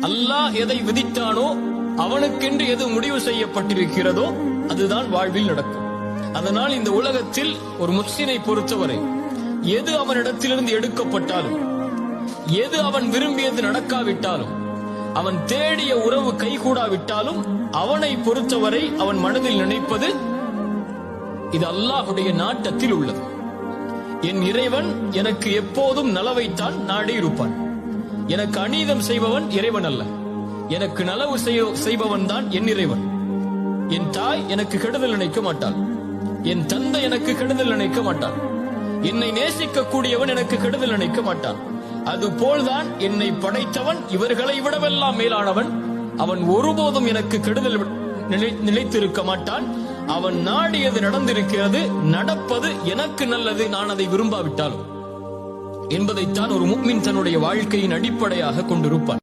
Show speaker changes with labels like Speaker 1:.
Speaker 1: அல்லாஹ் எதை விதித்தானோ அவனுக்கென்று எது முடிவு செய்யப்பட்டிருக்கிறதோ அதுதான் வாழ்வில் நடக்கும். அதனால் இந்த உலகத்தில் ஒரு முஸ்லிமை பொறுத்தவரை எது அவனிடத்திலிருந்து எடுக்கப்பட்டாலும், எது அவன் விரும்பியது நடக்காவிட்டாலும், அவன் தேடிய உறவு கைகூடாவிட்டாலும், அவனை பொறுத்தவரை அவன் மனதில் நினைப்பது இது அல்லாஹுடைய நாட்டத்தில் உள்ளது. என் இறைவன் எனக்கு எப்போதும் நலவைத்தான் நாடி இருப்பான். எனக்கு அநீதம் செய்பவன் இறைவன் அல்ல, எனக்கு நலவு செய்பவன் தான் என் இறைவன். என் தாய் எனக்கு கெடுதல் நினைக்க மாட்டாள், என் தந்தை எனக்கு கெடுதல் நினைக்க மாட்டான், என்னை நேசிக்க கூடியவன் எனக்கு கெடுதல் நினைக்க மாட்டான். அதுபோல்தான் என்னை படைத்தவன் இவர்களை விடவெல்லாம் மேலானவன். அவன் ஒருபோதும் எனக்கு கெடுதல் நிலைத்திருக்க மாட்டான். அவன் நாடியது நடந்திருக்கிறது, நடப்பது எனக்கு நல்லது, நான் அதை விரும்பாவிட்டாலும் என்பதைத்தான் ஒரு முஃமின் தன்னுடைய வாழ்க்கையின் அடிப்படையாக கொண்டிருப்பான்.